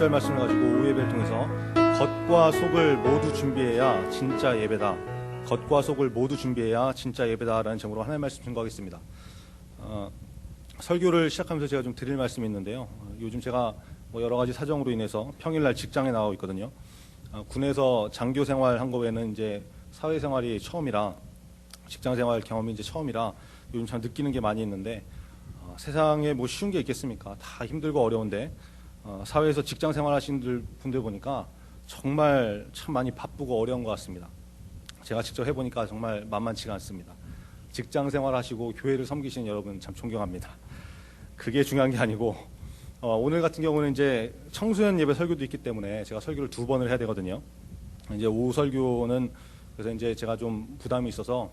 6절 말씀을 가지고 오후 예배를 통해서 겉과 속을 모두 준비해야 진짜 예배다. 겉과 속을 모두 준비해야 진짜 예배다라는 제목으로 하나님의 말씀 증거하겠습니다. 설교를 시작하면서 제가 좀 드릴 말씀이 있는데요. 요즘 제가 여러 가지 사정으로 인해서 평일날 직장에 나가고 있거든요. 군에서 장교 생활한 거 외에는 이제 사회생활이 처음이라, 직장생활 경험이 이제 처음이라 요즘 참 느끼는 게 많이 있는데, 세상에 뭐 쉬운 게 있겠습니까? 다 힘들고 어려운데, 사회에서 직장 생활 하시는 분들 보니까 정말 참 많이 바쁘고 어려운 것 같습니다. 제가 직접 해보니까 정말 만만치가 않습니다. 직장 생활 하시고 교회를 섬기시는 여러분 참 존경합니다. 그게 중요한 게 아니고, 오늘 같은 경우는 이제 청소년 예배 설교도 있기 때문에 제가 설교를 2번을 해야 되거든요. 이제 오후 설교는 그래서 이제 제가 좀 부담이 있어서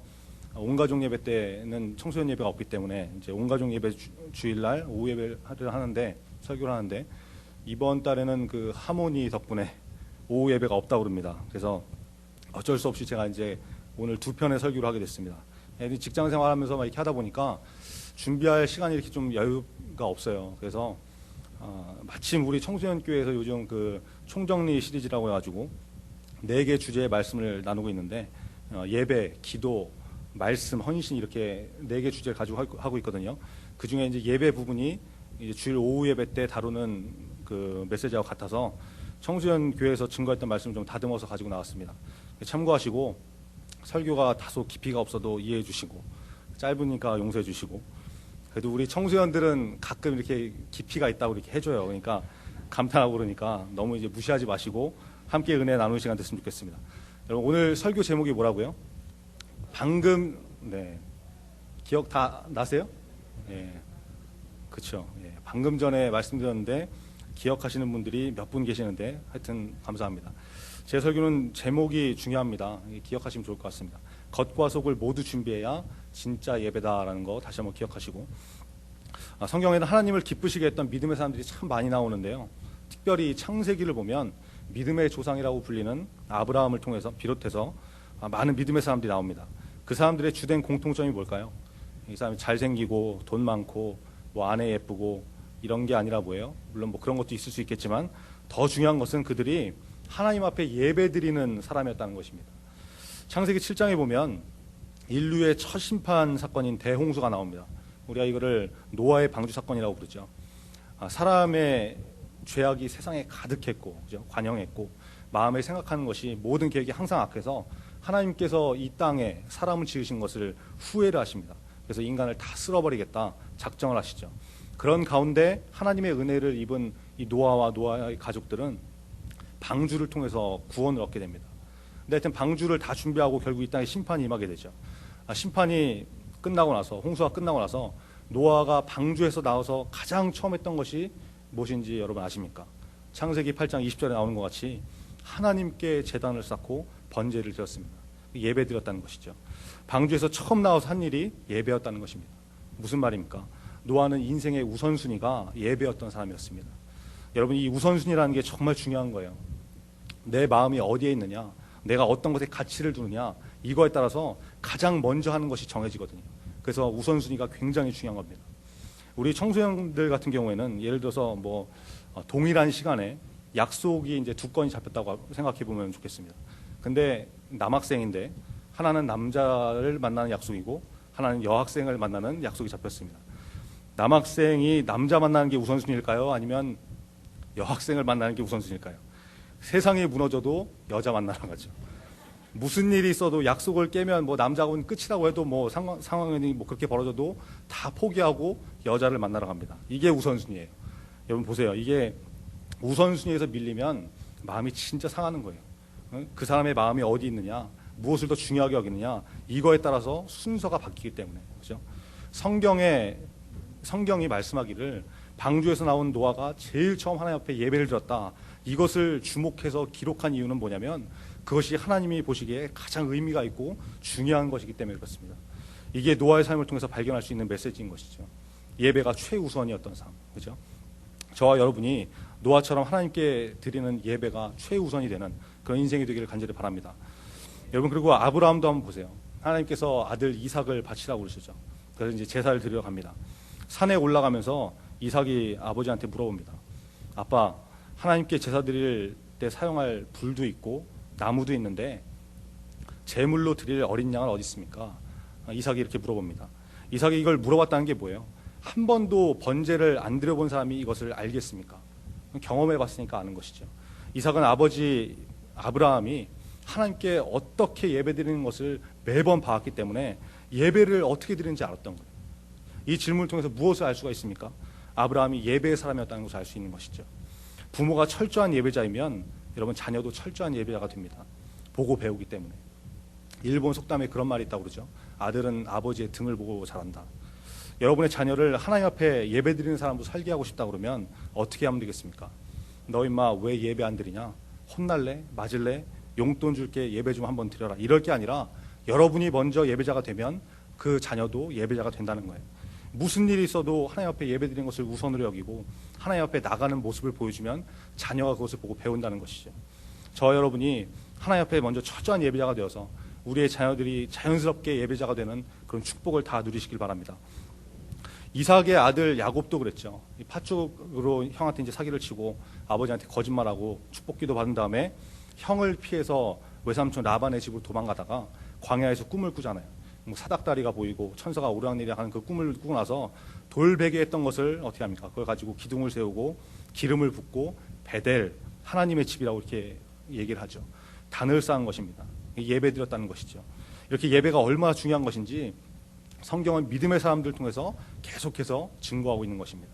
온가족 예배 때는 청소년 예배가 없기 때문에 이제 온가족 예배 주일날 오후 예배를 하는데, 설교를 하는데, 이번 달에는 그 하모니 덕분에 오후 예배가 없다고 그럽니다. 그래서 어쩔 수 없이 제가 이제 오늘 2편의 설교를 하게 됐습니다. 직장 생활하면서 막 이렇게 하다 보니까 준비할 시간이 이렇게 좀 여유가 없어요. 그래서 마침 우리 청소년 교회에서 요즘 그 총정리 시리즈라고 해가지고 4개 주제의 말씀을 나누고 있는데, 예배, 기도, 말씀, 헌신 이렇게 4개 주제를 가지고 하고 있거든요. 그 중에 이제 예배 부분이 이제 주일 오후 예배 때 다루는 그 메시지와 같아서 청소년 교회에서 증거했던 말씀을 좀 다듬어서 가지고 나왔습니다. 참고하시고, 설교가 다소 깊이가 없어도 이해해 주시고, 짧으니까 용서해 주시고, 그래도 우리 청소년들은 가끔 이렇게 깊이가 있다고 이렇게 해줘요. 그러니까 감탄하고 그러니까 너무 이제 무시하지 마시고 함께 은혜 나누는 시간 됐으면 좋겠습니다. 여러분, 오늘 설교 제목이 뭐라고요? 방금, 기억 다 나세요? 그렇죠. 방금 전에 말씀드렸는데 기억하시는 분들이 몇 분 계시는데 하여튼 감사합니다. 제 설교는 제목이 중요합니다. 기억하시면 좋을 것 같습니다. 겉과 속을 모두 준비해야 진짜 예배다라는 거 다시 한번 기억하시고, 성경에는 하나님을 기쁘시게 했던 믿음의 사람들이 참 많이 나오는데요. 특별히 창세기를 보면 믿음의 조상이라고 불리는 아브라함을 통해서 비롯해서 많은 믿음의 사람들이 나옵니다. 그 사람들의 주된 공통점이 뭘까요? 이 사람이 잘생기고 돈 많고 뭐 아내 예쁘고 이런 게 아니라 뭐예요? 물론 뭐 그런 것도 있을 수 있겠지만 더 중요한 것은 그들이 하나님 앞에 예배드리는 사람이었다는 것입니다. 창세기 7장에 보면 인류의 첫 심판 사건인 대홍수가 나옵니다. 우리가 이거를 노아의 방주 사건이라고 부르죠. 사람의 죄악이 세상에 가득했고, 그죠? 관영했고, 마음에 생각하는 것이 모든 계획이 항상 악해서 하나님께서 이 땅에 사람을 지으신 것을 후회를 하십니다. 그래서 인간을 다 쓸어버리겠다 작정을 하시죠. 그런 가운데 하나님의 은혜를 입은 이 노아와 노아의 가족들은 방주를 통해서 구원을 얻게 됩니다. 근데 하여튼 방주를 다 준비하고 결국 이 땅에 심판이 임하게 되죠. 심판이 끝나고 나서, 홍수가 끝나고 나서 노아가 방주에서 나와서 가장 처음 했던 것이 무엇인지 여러분 아십니까? 창세기 8장 20절에 나오는 것 같이 하나님께 제단을 쌓고 번제를 드렸습니다. 예배 드렸다는 것이죠. 방주에서 처음 나와서 한 일이 예배였다는 것입니다. 무슨 말입니까? 노아는 인생의 우선순위가 예배였던 사람이었습니다. 여러분, 이 우선순위라는 게 정말 중요한 거예요. 내 마음이 어디에 있느냐, 내가 어떤 것에 가치를 두느냐, 이거에 따라서 가장 먼저 하는 것이 정해지거든요. 그래서 우선순위가 굉장히 중요한 겁니다. 우리 청소년들 같은 경우에는 예를 들어서 뭐 동일한 시간에 약속이 이제 2건이 잡혔다고 생각해 보면 좋겠습니다. 근데 남학생인데 하나는 남자를 만나는 약속이고 하나는 여학생을 만나는 약속이 잡혔습니다. 남학생이 남자 만나는 게 우선순위일까요? 아니면 여학생을 만나는 게 우선순위일까요? 세상이 무너져도 여자 만나러 가죠. 무슨 일이 있어도 약속을 깨면 뭐 남자하고는 끝이라고 해도 뭐 상황이 뭐 그렇게 벌어져도 다 포기하고 여자를 만나러 갑니다. 이게 우선순위예요. 여러분 보세요. 이게 우선순위에서 밀리면 마음이 진짜 상하는 거예요. 그 사람의 마음이 어디 있느냐, 무엇을 더 중요하게 여기느냐, 이거에 따라서 순서가 바뀌기 때문에. 그렇죠? 성경이 말씀하기를 방주에서 나온 노아가 제일 처음 하나님 앞에 예배를 드렸다, 이것을 주목해서 기록한 이유는 뭐냐면 그것이 하나님이 보시기에 가장 의미가 있고 중요한 것이기 때문에 그렇습니다. 이게 노아의 삶을 통해서 발견할 수 있는 메시지인 것이죠. 예배가 최우선이었던 삶, 그렇죠? 저와 여러분이 노아처럼 하나님께 드리는 예배가 최우선이 되는 그런 인생이 되기를 간절히 바랍니다. 여러분, 그리고 아브라함도 한번 보세요. 하나님께서 아들 이삭을 바치라고 그러시죠. 그래서 이제 제사를 드리러 갑니다. 산에 올라가면서 이삭이 아버지한테 물어봅니다. 아빠, 하나님께 제사 드릴 때 사용할 불도 있고 나무도 있는데 제물로 드릴 어린 양은 어디 있습니까? 이삭이 이렇게 물어봅니다. 이삭이 이걸 물어봤다는 게 뭐예요? 한 번도 번제를 안 드려본 사람이 이것을 알겠습니까? 경험해봤으니까 아는 것이죠. 이삭은 아버지 아브라함이 하나님께 어떻게 예배드리는 것을 매번 봐왔기 때문에 예배를 어떻게 드리는지 알았던 거예요. 이 질문을 통해서 무엇을 알 수가 있습니까? 아브라함이 예배의 사람이었다는 것을 알 수 있는 것이죠. 부모가 철저한 예배자이면 여러분 자녀도 철저한 예배자가 됩니다. 보고 배우기 때문에. 일본 속담에 그런 말이 있다고 그러죠. 아들은 아버지의 등을 보고 자란다. 여러분의 자녀를 하나님 앞에 예배드리는 사람으로 살게 하고 싶다 그러면 어떻게 하면 되겠습니까? 너 임마 왜 예배 안 드리냐? 혼날래? 맞을래? 용돈 줄게 예배 좀 한번 드려라. 이럴 게 아니라 여러분이 먼저 예배자가 되면 그 자녀도 예배자가 된다는 거예요. 무슨 일이 있어도 하나님 앞에 예배드리는 것을 우선으로 여기고 하나님 앞에 나가는 모습을 보여주면 자녀가 그것을 보고 배운다는 것이죠. 저 여러분이 하나님 앞에 먼저 철저한 예배자가 되어서 우리의 자녀들이 자연스럽게 예배자가 되는 그런 축복을 다 누리시길 바랍니다. 이삭의 아들 야곱도 그랬죠. 팥죽으로 형한테 이제 사기를 치고 아버지한테 거짓말하고 축복기도 받은 다음에 형을 피해서 외삼촌 라반의 집으로 도망가다가 광야에서 꿈을 꾸잖아요. 뭐 사닥다리가 보이고 천사가 오르락내리락하는 그 꿈을 꾸고 나서 돌베개 했던 것을 어떻게 합니까? 그걸 가지고 기둥을 세우고 기름을 붓고 베델 하나님의 집이라고 이렇게 얘기를 하죠. 단을 쌓은 것입니다. 예배 드렸다는 것이죠. 이렇게 예배가 얼마나 중요한 것인지 성경은 믿음의 사람들 통해서 계속해서 증거하고 있는 것입니다.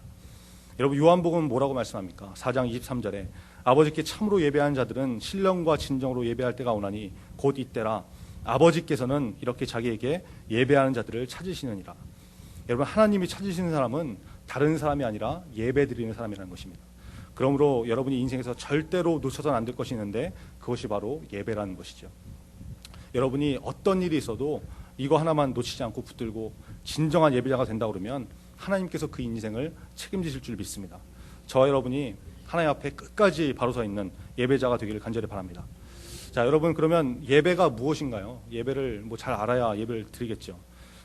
여러분 요한복음은 뭐라고 말씀합니까? 4장 23절에 아버지께 참으로 예배하는 자들은 신령과 진정으로 예배할 때가 오나니 곧 이때라. 아버지께서는 이렇게 자기에게 예배하는 자들을 찾으시느니라. 여러분 하나님이 찾으시는 사람은 다른 사람이 아니라 예배드리는 사람이라는 것입니다. 그러므로 여러분이 인생에서 절대로 놓쳐서는 안 될 것이 있는데 그것이 바로 예배라는 것이죠. 여러분이 어떤 일이 있어도 이거 하나만 놓치지 않고 붙들고 진정한 예배자가 된다 그러면 하나님께서 그 인생을 책임지실 줄 믿습니다. 저와 여러분이 하나님 앞에 끝까지 바로 서 있는 예배자가 되기를 간절히 바랍니다. 자, 여러분 그러면 예배가 무엇인가요? 예배를 뭐 잘 알아야 예배를 드리겠죠.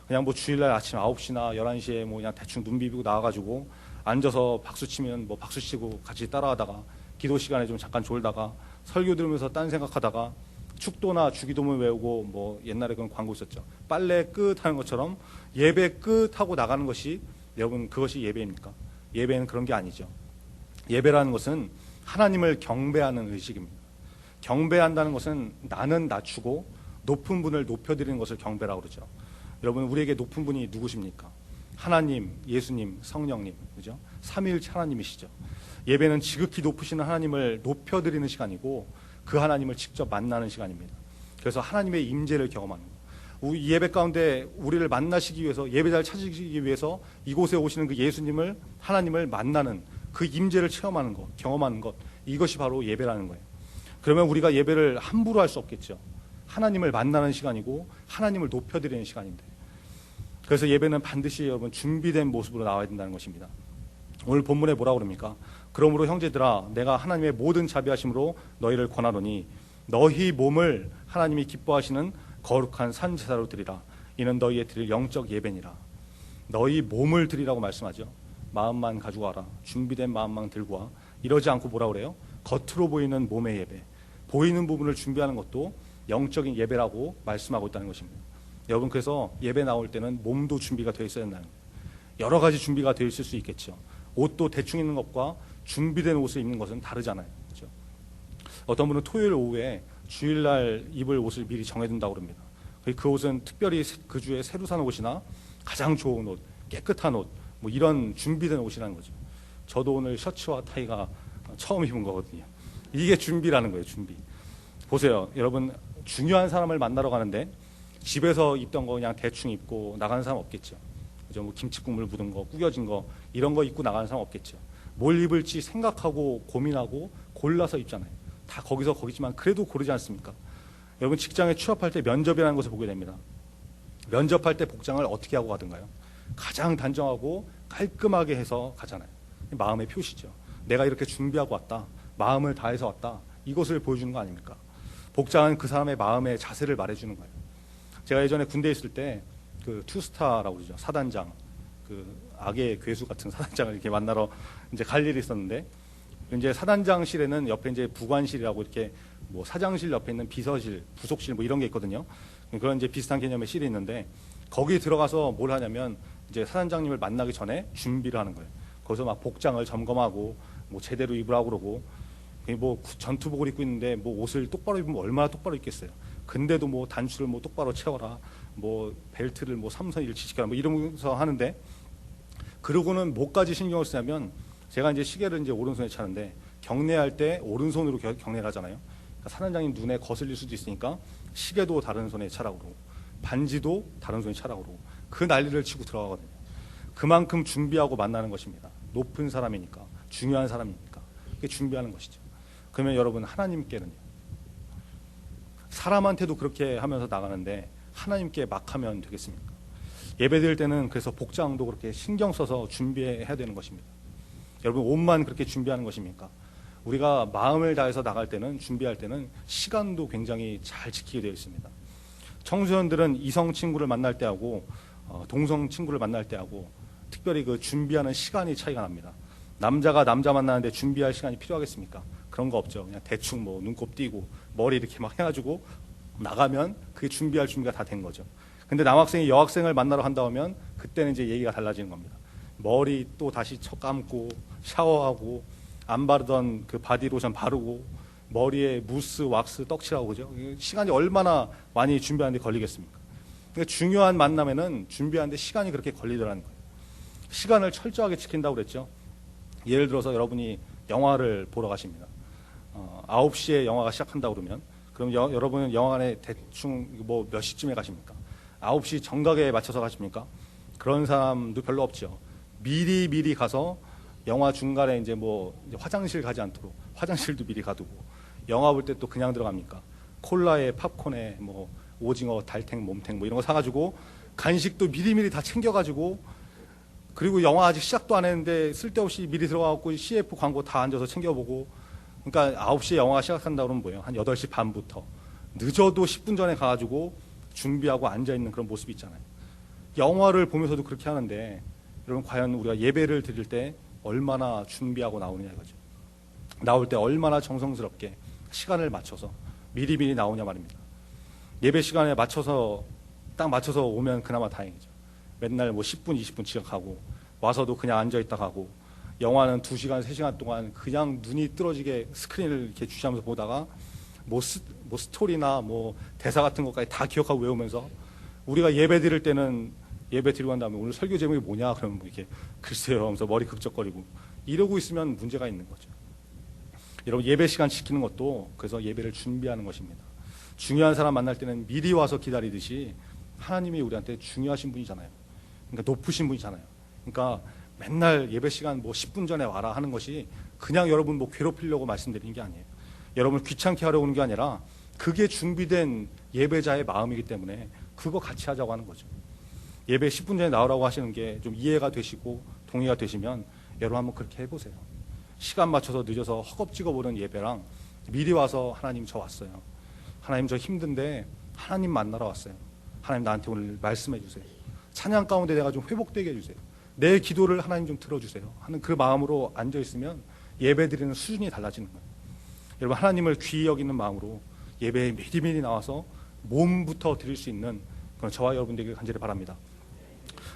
그냥 뭐 주일날 아침 9시나 11시에 뭐 그냥 대충 눈 비비고 나와가지고 앉아서 박수 치면 뭐 박수 치고 같이 따라하다가 기도 시간에 좀 잠깐 졸다가 설교 들으면서 딴 생각하다가 축도나 주기도문 외우고 뭐 옛날에 그런 광고 있었죠. 빨래 끝 하는 것처럼 예배 끝 하고 나가는 것이 여러분 그것이 예배입니까? 예배는 그런 게 아니죠. 예배라는 것은 하나님을 경배하는 의식입니다. 경배한다는 것은 나는 낮추고 높은 분을 높여드리는 것을 경배라고 그러죠. 여러분 우리에게 높은 분이 누구십니까? 하나님, 예수님, 성령님, 그죠? 삼위일체 하나님이시죠. 예배는 지극히 높으시는 하나님을 높여드리는 시간이고 그 하나님을 직접 만나는 시간입니다. 그래서 하나님의 임재를 경험하는 거예요. 이 예배 가운데 우리를 만나시기 위해서 예배자를 찾으시기 위해서 이곳에 오시는 그 예수님을 하나님을 만나는 그 임재를 체험하는 것, 경험하는 것 이것이 바로 예배라는 거예요. 그러면 우리가 예배를 함부로 할 수 없겠죠. 하나님을 만나는 시간이고 하나님을 높여드리는 시간인데 그래서 예배는 반드시 여러분 준비된 모습으로 나와야 된다는 것입니다. 오늘 본문에 뭐라고 그럽니까? 그러므로 형제들아 내가 하나님의 모든 자비하심으로 너희를 권하노니 너희 몸을 하나님이 기뻐하시는 거룩한 산 제사로 드리라. 이는 너희의 드릴 영적 예배니라. 너희 몸을 드리라고 말씀하죠. 마음만 가지고 와라. 준비된 마음만 들고 와. 이러지 않고 뭐라고 그래요? 겉으로 보이는 몸의 예배. 보이는 부분을 준비하는 것도 영적인 예배라고 말씀하고 있다는 것입니다. 여러분 그래서 예배 나올 때는 몸도 준비가 되어 있어야 된다는 거예요. 여러 가지 준비가 되어 있을 수 있겠죠. 옷도 대충 입는 것과 준비된 옷을 입는 것은 다르잖아요. 그렇죠? 어떤 분은 토요일 오후에 주일날 입을 옷을 미리 정해둔다고 합니다. 그 옷은 특별히 그 주에 새로 산 옷이나 가장 좋은 옷, 깨끗한 옷, 뭐 이런 준비된 옷이라는 거죠. 저도 오늘 셔츠와 타이가 처음 입은 거거든요. 이게 준비라는 거예요. 준비. 보세요. 여러분 중요한 사람을 만나러 가는데 집에서 입던 거 그냥 대충 입고 나가는 사람 없겠죠. 그죠? 뭐 김치국물 묻은 거, 구겨진 거 이런 거 입고 나가는 사람 없겠죠. 뭘 입을지 생각하고 고민하고 골라서 입잖아요. 다 거기서 거기지만 그래도 고르지 않습니까? 여러분 직장에 취업할 때 면접이라는 것을 보게 됩니다. 면접할 때 복장을 어떻게 하고 가든가요? 가장 단정하고 깔끔하게 해서 가잖아요. 마음의 표시죠. 내가 이렇게 준비하고 왔다. 마음을 다해서 왔다. 이것을 보여주는 거 아닙니까? 복장은 그 사람의 마음의 자세를 말해주는 거예요. 제가 예전에 군대에 있을 때 그 투스타라고 그러죠. 사단장, 그 악의 괴수 같은 사단장을 이렇게 만나러 이제 갈 일이 있었는데 이제 사단장실에는 옆에 이제 부관실이라고 이렇게 뭐 사장실 옆에 있는 비서실, 부속실 뭐 이런 게 있거든요. 그런 이제 비슷한 개념의 실이 있는데 거기 들어가서 뭘 하냐면 이제 사단장님을 만나기 전에 준비를 하는 거예요. 거기서 막 복장을 점검하고 뭐 제대로 입으라고 그러고 뭐 전투복을 입고 있는데 뭐 옷을 똑바로 입으면 얼마나 똑바로 입겠어요. 근데도 뭐 단추를 뭐 똑바로 채워라, 뭐 벨트를 뭐 3선 1치 지켜라, 뭐 이러면서 하는데 그러고는 뭐까지 신경을 쓰냐면 제가 이제 시계를 이제 오른손에 차는데 경례할 때 오른손으로 경례를 하잖아요. 그러니까 사단장님 눈에 거슬릴 수도 있으니까 시계도 다른 손에 차라고 그러고 반지도 다른 손에 차라고 그러고 그 난리를 치고 들어가거든요. 그만큼 준비하고 만나는 것입니다. 높은 사람이니까, 중요한 사람이니까 그게 준비하는 것이죠. 그러면 여러분 하나님께는요. 사람한테도 그렇게 하면서 나가는데 하나님께 막 하면 되겠습니까? 예배드릴 때는 그래서 복장도 그렇게 신경 써서 준비해야 되는 것입니다. 여러분 옷만 그렇게 준비하는 것입니까? 우리가 마음을 다해서 나갈 때는 준비할 때는 시간도 굉장히 잘 지키게 되어 있습니다. 청소년들은 이성 친구를 만날 때하고 동성 친구를 만날 때하고 특별히 그 준비하는 시간이 차이가 납니다. 남자가 남자 만나는데 준비할 시간이 필요하겠습니까? 그런 거 없죠. 그냥 대충 뭐 눈곱 띄고 머리 이렇게 막 해가지고 나가면 그게 준비할 준비가 다 된 거죠. 근데 남학생이 여학생을 만나러 간다 하면 그때는 이제 얘기가 달라지는 겁니다. 머리 또 다시 감고 샤워하고 안 바르던 그 바디로션 바르고 머리에 무스, 왁스, 떡칠하고 그죠? 시간이 얼마나 많이 준비하는데 걸리겠습니까? 그러니까 중요한 만남에는 준비하는데 시간이 그렇게 걸리더라는 거예요. 시간을 철저하게 지킨다고 그랬죠. 예를 들어서 여러분이 영화를 보러 가십니다. 9시에 영화가 시작한다고 그러면 그럼 여러분은 영화관에 대충 뭐 몇 시쯤에 가십니까? 9시 정각에 맞춰서 가십니까? 그런 사람도 별로 없죠. 미리 가서 영화 중간에 이제 뭐 이제 화장실 가지 않도록 화장실도 미리 가두고 영화 볼 때 또 그냥 들어갑니까? 콜라에 팝콘에 뭐 오징어, 달탱, 몸탱 뭐 이런 거 사가지고 간식도 미리미리 다 챙겨가지고 그리고 영화 아직 시작도 안 했는데 쓸데없이 미리 들어가고 CF 광고 다 앉아서 챙겨보고 그러니까 9시에 영화가 시작한다 그러면 뭐예요? 한 8시 반부터 늦어도 10분 전에 가가지고 준비하고 앉아있는 그런 모습이 있잖아요. 영화를 보면서도 그렇게 하는데 여러분 과연 우리가 예배를 드릴 때 얼마나 준비하고 나오느냐 이거죠. 나올 때 얼마나 정성스럽게 시간을 맞춰서 미리 나오냐 말입니다. 예배 시간에 맞춰서 딱 맞춰서 오면 그나마 다행이죠. 맨날 뭐 10분, 20분 지각하고 와서도 그냥 앉아있다 가고 영화는 2시간, 3시간 동안 그냥 눈이 뚫어지게 스크린을 이렇게 주시하면서 보다가 뭐 스토리나 뭐 대사 같은 것까지 다 기억하고 외우면서 우리가 예배 드릴 때는 예배 드리고 난 다음에 오늘 설교 제목이 뭐냐 그러면 뭐 이렇게 글쎄요 하면서 머리 극적거리고 이러고 있으면 문제가 있는 거죠. 여러분 예배 시간 지키는 것도 그래서 예배를 준비하는 것입니다. 중요한 사람 만날 때는 미리 와서 기다리듯이 하나님이 우리한테 중요하신 분이잖아요. 그러니까 높으신 분이잖아요. 그러니까 맨날 예배 시간 뭐 10분 전에 와라 하는 것이 그냥 여러분 뭐 괴롭히려고 말씀드리는 게 아니에요. 여러분을 귀찮게 하려고 하는 게 아니라 그게 준비된 예배자의 마음이기 때문에 그거 같이 하자고 하는 거죠. 예배 10분 전에 나오라고 하시는 게 좀 이해가 되시고 동의가 되시면 여러분 한번 그렇게 해보세요. 시간 맞춰서 늦어서 허겁지겁 오는 예배랑 미리 와서 하나님 저 왔어요. 하나님 저 힘든데 하나님 만나러 왔어요. 하나님 나한테 오늘 말씀해 주세요. 찬양 가운데 내가 좀 회복되게 해주세요. 내 기도를 하나님 좀 들어주세요 하는 그 마음으로 앉아있으면 예배 드리는 수준이 달라지는 거예요. 여러분 하나님을 귀히 여기는 마음으로 예배에 미리미리 나와서 몸부터 드릴 수 있는 그런 저와 여러분들에게 간절히 바랍니다.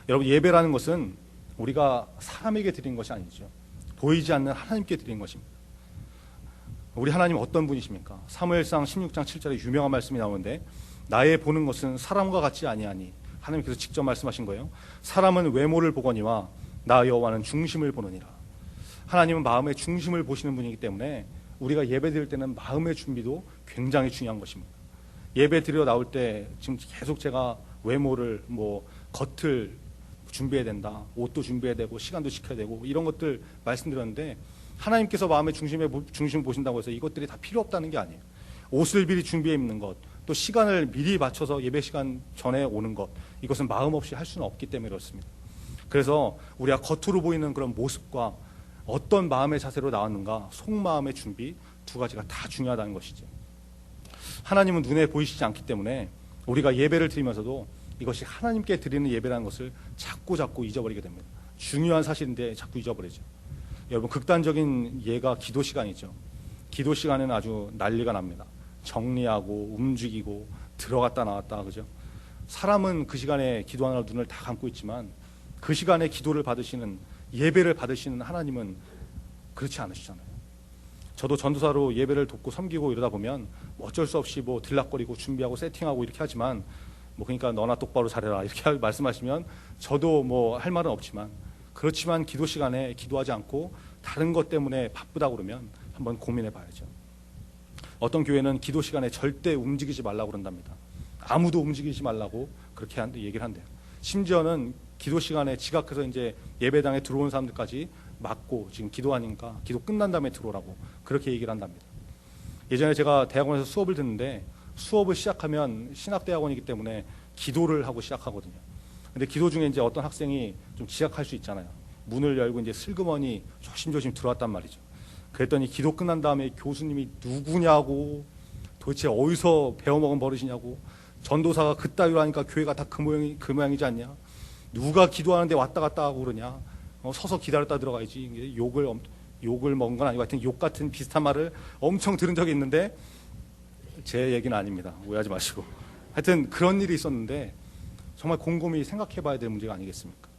여러분 예배라는 것은 우리가 사람에게 드리는 것이 아니죠. 보이지 않는 하나님께 드리는 것입니다. 우리 하나님 어떤 분이십니까? 사무엘상 16장 7절에 유명한 말씀이 나오는데 나의 보는 것은 사람과 같지 아니하니 하나님께서 직접 말씀하신 거예요. 사람은 외모를 보거니와 나 여호와는 중심을 보느니라. 하나님은 마음의 중심을 보시는 분이기 때문에 우리가 예배 드릴 때는 마음의 준비도 굉장히 중요한 것입니다. 예배 드리러 나올 때 지금 계속 제가 외모를 뭐 겉을 준비해야 된다, 옷도 준비해야 되고 시간도 지켜야 되고 이런 것들 말씀드렸는데 하나님께서 마음의 중심을 보신다고 해서 이것들이 다 필요 없다는 게 아니에요. 옷을 미리 준비해 입는 것, 또 시간을 미리 맞춰서 예배 시간 전에 오는 것, 이것은 마음 없이 할 수는 없기 때문에 그렇습니다. 그래서 우리가 겉으로 보이는 그런 모습과 어떤 마음의 자세로 나왔는가, 속마음의 준비 두 가지가 다 중요하다는 것이죠. 하나님은 눈에 보이시지 않기 때문에 우리가 예배를 드리면서도 이것이 하나님께 드리는 예배라는 것을 자꾸 잊어버리게 됩니다. 중요한 사실인데 자꾸 잊어버리죠. 여러분 극단적인 예가 기도 시간이죠. 기도 시간에는 아주 난리가 납니다. 정리하고 움직이고 들어갔다 나왔다, 그죠? 사람은 그 시간에 기도하느라 눈을 다 감고 있지만 그 시간에 기도를 받으시는, 예배를 받으시는 하나님은 그렇지 않으시잖아요. 저도 전도사로 예배를 돕고 섬기고 이러다 보면 어쩔 수 없이 뭐 들락거리고 준비하고 세팅하고 이렇게 하지만, 뭐 그러니까 너나 똑바로 잘해라 이렇게 말씀하시면 저도 뭐 할 말은 없지만, 그렇지만 기도 시간에 기도하지 않고 다른 것 때문에 바쁘다고 그러면 한번 고민해 봐야죠. 어떤 교회는 기도 시간에 절대 움직이지 말라고 그런답니다. 아무도 움직이지 말라고 그렇게 얘기를 한대요. 심지어는 기도 시간에 지각해서 이제 예배당에 들어온 사람들까지 막고, 지금 기도하니까 기도 끝난 다음에 들어오라고 그렇게 얘기를 한답니다. 예전에 제가 대학원에서 수업을 듣는데, 수업을 시작하면 신학대학원이기 때문에 기도를 하고 시작하거든요. 근데 기도 중에 이제 어떤 학생이 좀 지각할 수 있잖아요. 문을 열고 이제 슬그머니 조심조심 들어왔단 말이죠. 그랬더니 기도 끝난 다음에 교수님이 누구냐고, 도대체 어디서 배워먹은 버릇이냐고, 전도사가 그따위로 하니까 교회가 다 그 모양이지 않냐, 누가 기도하는데 왔다 갔다 하고 그러냐, 서서 기다렸다 들어가야지, 욕을 먹은 건 아니고 하여튼 욕 같은 비슷한 말을 엄청 들은 적이 있는데, 제 얘기는 아닙니다. 오해하지 마시고. 하여튼 그런 일이 있었는데 정말 곰곰이 생각해 봐야 될 문제가 아니겠습니까?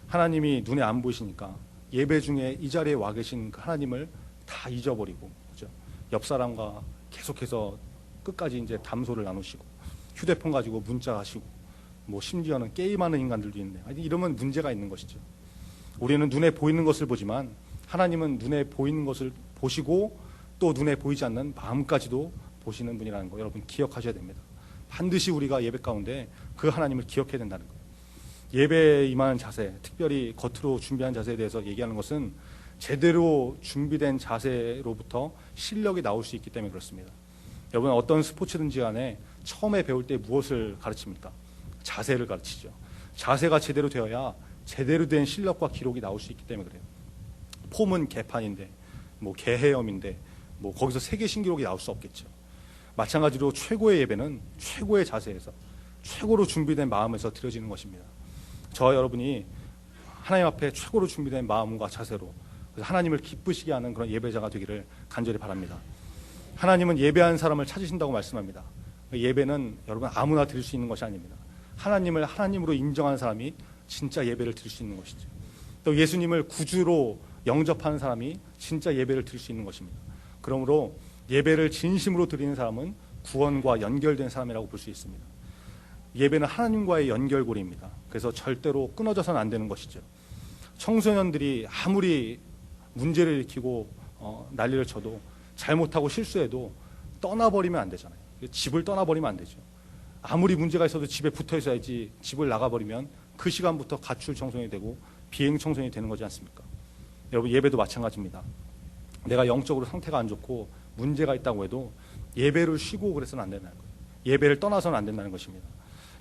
하나님이 눈에 안 보이시니까 예배 중에 이 자리에 와 계신 그 하나님을 다 잊어버리고, 그죠? 옆 사람과 계속해서 끝까지 이제 담소를 나누시고, 휴대폰 가지고 문자하시고, 뭐 심지어는 게임하는 인간들도 있네. 아니, 이러면 문제가 있는 것이죠. 우리는 눈에 보이는 것을 보지만 하나님은 눈에 보이는 것을 보시고 또 눈에 보이지 않는 마음까지도 보시는 분이라는 거 여러분 기억하셔야 됩니다. 반드시 우리가 예배 가운데 그 하나님을 기억해야 된다는 거예요. 예배에 임하는 자세, 특별히 겉으로 준비한 자세에 대해서 얘기하는 것은 제대로 준비된 자세로부터 실력이 나올 수 있기 때문에 그렇습니다. 여러분, 어떤 스포츠든지 간에 처음에 배울 때 무엇을 가르칩니까? 자세를 가르치죠. 자세가 제대로 되어야 제대로 된 실력과 기록이 나올 수 있기 때문에 그래요. 폼은 개판인데, 뭐 개헤엄인데, 뭐 거기서 세계 신기록이 나올 수 없겠죠. 마찬가지로 최고의 예배는 최고의 자세에서, 최고로 준비된 마음에서 드려지는 것입니다. 저와 여러분이 하나님 앞에 최고로 준비된 마음과 자세로 하나님을 기쁘시게 하는 그런 예배자가 되기를 간절히 바랍니다. 하나님은 예배하는 사람을 찾으신다고 말씀합니다. 예배는 여러분 아무나 드릴 수 있는 것이 아닙니다. 하나님을 하나님으로 인정하는 사람이 진짜 예배를 드릴 수 있는 것이죠. 또 예수님을 구주로 영접하는 사람이 진짜 예배를 드릴 수 있는 것입니다. 그러므로 예배를 진심으로 드리는 사람은 구원과 연결된 사람이라고 볼 수 있습니다. 예배는 하나님과의 연결고리입니다. 그래서 절대로 끊어져서는 안 되는 것이죠. 청소년들이 아무리 문제를 일으키고 난리를 쳐도, 잘못하고 실수해도 떠나버리면 안 되잖아요. 집을 떠나버리면 안 되죠. 아무리 문제가 있어도 집에 붙어 있어야지, 집을 나가버리면 그 시간부터 가출 청소년이 되고 비행 청소년이 되는 거지 않습니까? 여러분, 예배도 마찬가지입니다. 내가 영적으로 상태가 안 좋고 문제가 있다고 해도 예배를 쉬고 그래서는 안 된다는 거예요. 예배를 떠나서는 안 된다는 것입니다.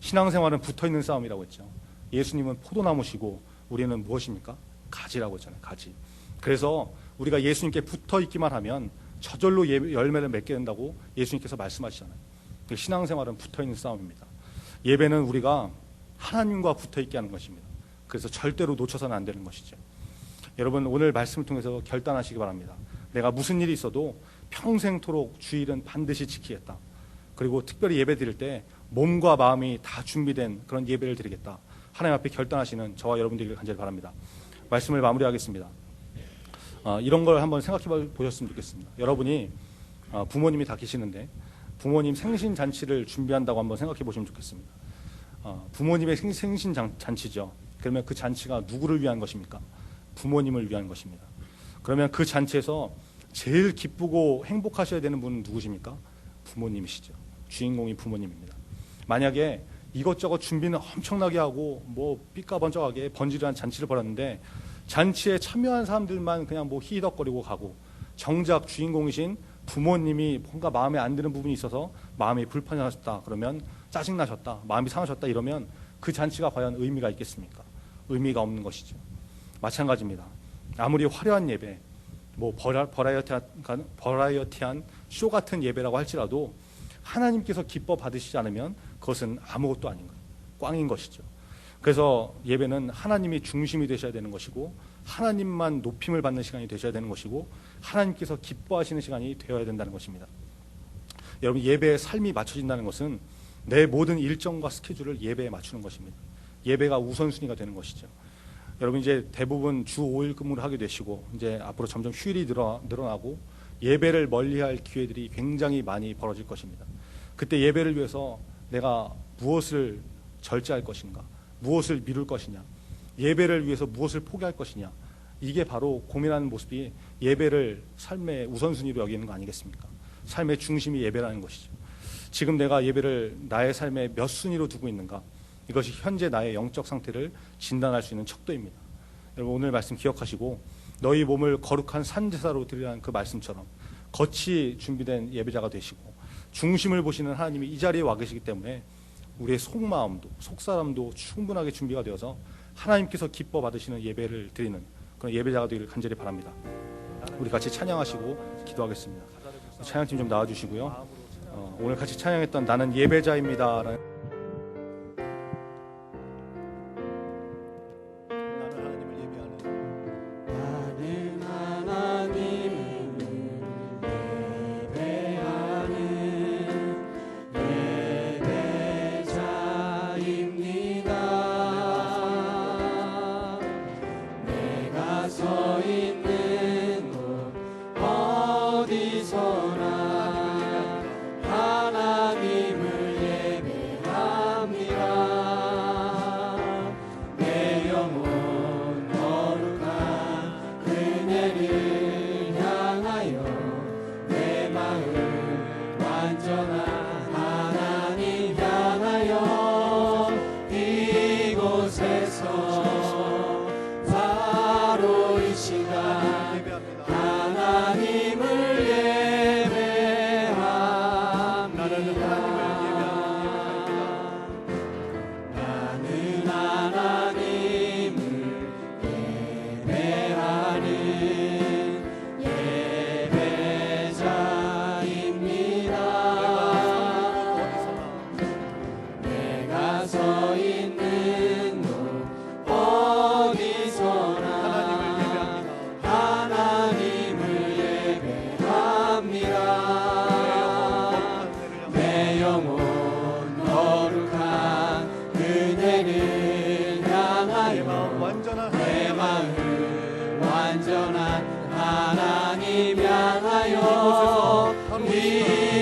신앙생활은 붙어있는 싸움이라고 했죠. 예수님은 포도나무시고 우리는 무엇입니까? 가지라고 했잖아요. 가지. 그래서 우리가 예수님께 붙어있기만 하면 저절로 열매를 맺게 된다고 예수님께서 말씀하시잖아요. 신앙생활은 붙어있는 싸움입니다. 예배는 우리가 하나님과 붙어있게 하는 것입니다. 그래서 절대로 놓쳐서는 안 되는 것이죠. 여러분, 오늘 말씀을 통해서 결단하시기 바랍니다. 내가 무슨 일이 있어도 평생토록 주일은 반드시 지키겠다. 그리고 특별히 예배 드릴 때 몸과 마음이 다 준비된 그런 예배를 드리겠다. 하나님 앞에 결단하시는 저와 여러분들에게 간절히 바랍니다. 말씀을 마무리하겠습니다. 이런 걸 한번 생각해 보셨으면 좋겠습니다. 여러분이 부모님이 다 계시는데 부모님 생신잔치를 준비한다고 한번 생각해 보시면 좋겠습니다. 부모님의 생신잔치죠. 그러면 그 잔치가 누구를 위한 것입니까? 부모님을 위한 것입니다. 그러면 그 잔치에서 제일 기쁘고 행복하셔야 되는 분은 누구십니까? 부모님이시죠. 주인공이 부모님입니다. 만약에 이것저것 준비는 엄청나게 하고 뭐 삐까번쩍하게 번지르한 잔치를 벌였는데 잔치에 참여한 사람들만 그냥 뭐 히덕거리고 가고, 정작 주인공이신 부모님이 뭔가 마음에 안 드는 부분이 있어서 마음이 불편하셨다, 그러면 짜증나셨다, 마음이 상하셨다, 이러면 그 잔치가 과연 의미가 있겠습니까? 의미가 없는 것이죠. 마찬가지입니다. 아무리 화려한 예배, 뭐 버라이어티한 쇼 같은 예배라고 할지라도 하나님께서 기뻐 받으시지 않으면 그것은 아무것도 아닌 거예요. 꽝인 것이죠. 그래서 예배는 하나님이 중심이 되셔야 되는 것이고 하나님만 높임을 받는 시간이 되셔야 되는 것이고 하나님께서 기뻐하시는 시간이 되어야 된다는 것입니다. 여러분, 예배의 삶이 맞춰진다는 것은 내 모든 일정과 스케줄을 예배에 맞추는 것입니다. 예배가 우선순위가 되는 것이죠. 여러분, 이제 대부분 주 5일 근무를 하게 되시고 이제 앞으로 점점 휴일이 늘어나고 예배를 멀리할 기회들이 굉장히 많이 벌어질 것입니다. 그때 예배를 위해서 내가 무엇을 절제할 것인가, 무엇을 미룰 것이냐, 예배를 위해서 무엇을 포기할 것이냐, 이게 바로 고민하는 모습이 예배를 삶의 우선순위로 여기는 거 아니겠습니까? 삶의 중심이 예배라는 것이죠. 지금 내가 예배를 나의 삶의 몇 순위로 두고 있는가, 이것이 현재 나의 영적 상태를 진단할 수 있는 척도입니다. 여러분, 오늘 말씀 기억하시고 너희 몸을 거룩한 산제사로 드리라는 그 말씀처럼 거치 준비된 예배자가 되시고 중심을 보시는 하나님이 이 자리에 와 계시기 때문에 우리의 속마음도 속사람도 충분하게 준비가 되어서 하나님께서 기뻐 받으시는 예배를 드리는 그런 예배자가 되기를 간절히 바랍니다. 우리 같이 찬양하시고 기도하겠습니다. 찬양팀 좀 나와주시고요. 오늘 같이 찬양했던 나는 예배자입니다 라는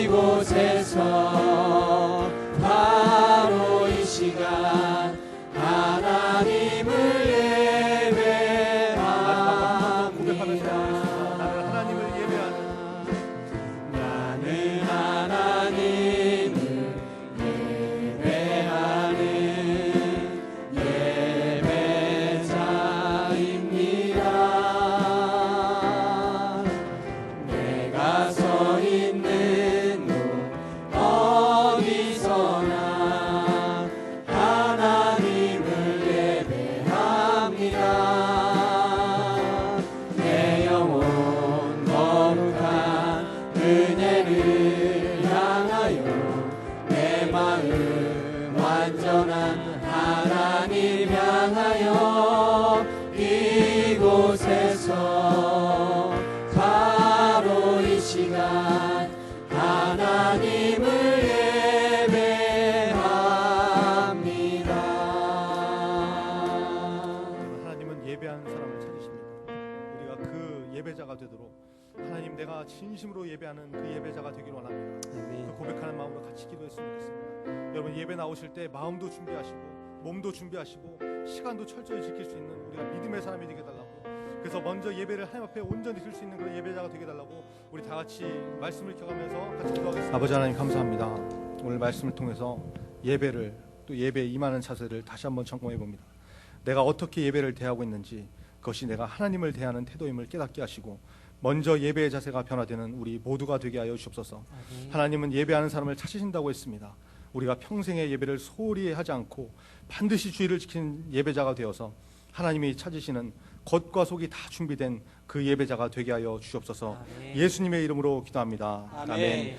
이곳에서 바로 이 시간 하나님을 예배합니다. 나는 하나님을 예배하는 나는 하나님을 예배하는 예배자입니다. 내가 서 있는 곳 어디서나 하나님을 예배합니다. 내 영혼 거룩한 은혜를 향하여 내 마음 완전한 하나님 향하여 이곳에서 바로 이 시간 하나님을 예배합니다. 하나님은 예배하는 사람을 찾으십니다. 우리가 그 예배자가 되도록 하나님, 내가 진심으로 예배하는 그 예배자가 되기를 원합니다. 그 고백하는 마음으로 같이 기도했으면 좋겠습니다. 여러분, 예배 나오실 때 마음도 준비하시고 몸도 준비하시고 시간도 철저히 지킬 수 있는 우리가 믿음의 사람이 되게 달라고, 그래서 먼저 예배를 하나님 앞에 온전히 드릴 수 있는 그런 예배자가 되게 달라고 우리 다 같이 말씀을 켜가면서 같이 기도하겠습니다. 아버지 하나님, 감사합니다. 오늘 말씀을 통해서 예배를, 또 예배에 임하는 자세를 다시 한번 점검해 봅니다. 내가 어떻게 예배를 대하고 있는지, 그것이 내가 하나님을 대하는 태도임을 깨닫게 하시고 먼저 예배의 자세가 변화되는 우리 모두가 되게 하여 주옵소서. 하나님은 예배하는 사람을 찾으신다고 했습니다. 우리가 평생의 예배를 소홀히 하지 않고 반드시 주의를 지키는 예배자가 되어서 하나님이 찾으시는 겉과 속이 다 준비된 그 예배자가 되게 하여 주옵소서. 예수님의 이름으로 기도합니다. 아멘.